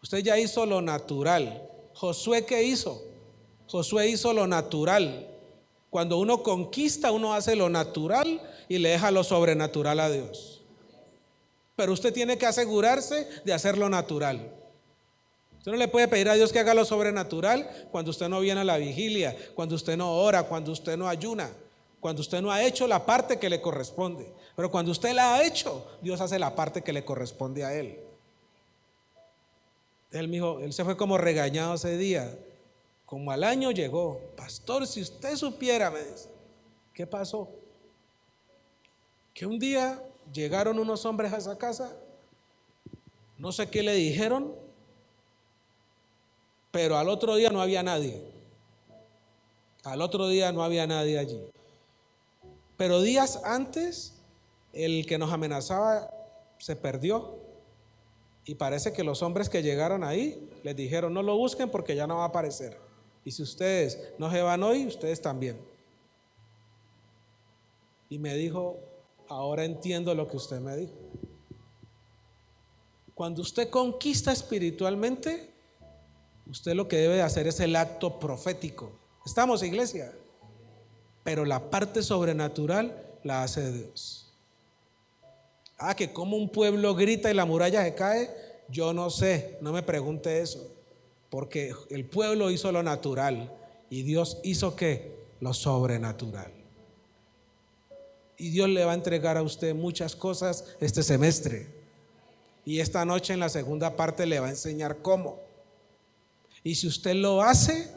Speaker 4: Usted ya hizo lo natural. Josué, ¿qué hizo? Josué hizo lo natural. Cuando uno conquista, uno hace lo natural y le deja lo sobrenatural a Dios. Pero usted tiene que asegurarse de hacer lo natural. Usted no le puede pedir a Dios que haga lo sobrenatural cuando usted no viene a la vigilia, cuando usted no ora, cuando usted no ayuna, cuando usted no ha hecho la parte que le corresponde. Pero cuando usted la ha hecho, Dios hace la parte que le corresponde a él. Él se fue como regañado ese día. Como al año llegó, pastor, si usted supiera, me dice, ¿qué pasó? Que un día llegaron unos hombres a esa casa, no sé qué le dijeron, pero al otro día no había nadie. Al otro día no había nadie allí. Pero días antes, el que nos amenazaba se perdió. Y parece que los hombres que llegaron ahí les dijeron, no lo busquen porque ya no va a aparecer. Y si ustedes no se van hoy, ustedes también. Y me dijo, ahora entiendo lo que usted me dijo. Cuando usted conquista espiritualmente, usted lo que debe hacer es el acto profético. Estamos, iglesia, pero la parte sobrenatural la hace Dios. Que como un pueblo grita y la muralla se cae, yo no sé, no me pregunte eso, porque el pueblo hizo lo natural y Dios hizo ¿qué? Lo sobrenatural. Y Dios le va a entregar a usted muchas cosas este semestre. Y esta noche en la segunda parte le va a enseñar cómo. Y si usted lo hace,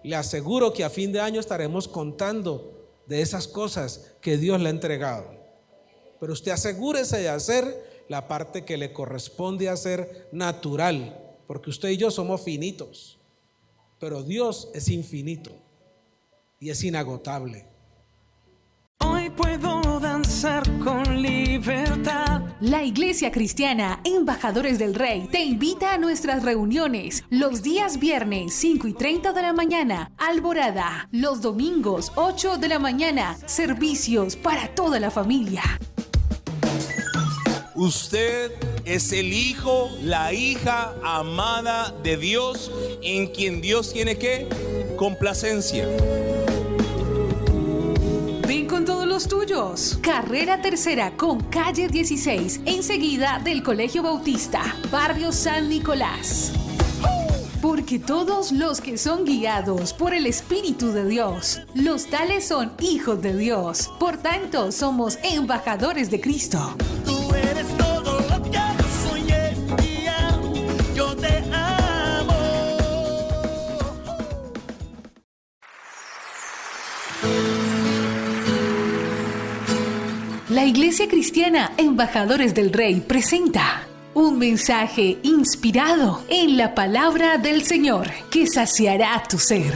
Speaker 4: le aseguro que a fin de año estaremos contando de esas cosas que Dios le ha entregado. Pero usted asegúrese de hacer la parte que le corresponde hacer natural, porque usted y yo somos finitos, pero Dios es infinito y es inagotable.
Speaker 3: Hoy puedo danzar con libertad.
Speaker 1: La Iglesia Cristiana Embajadores del Rey te invita a nuestras reuniones los días viernes 5:30 de la mañana, Alborada, los domingos 8 de la mañana, servicios para toda la familia.
Speaker 2: Usted es el hijo, la hija amada de Dios, en quien Dios tiene ¿qué? Complacencia.
Speaker 1: Ven con todos los tuyos. Carrera Tercera con calle 16, enseguida del Colegio Bautista, barrio San Nicolás. Porque todos los que son guiados por el Espíritu de Dios, los tales son hijos de Dios. Por tanto, somos embajadores de Cristo.
Speaker 3: Tú eres todo lo que yo soñé y yo te amo.
Speaker 1: La Iglesia Cristiana Embajadores del Rey presenta un mensaje inspirado en la palabra del Señor que saciará tu ser.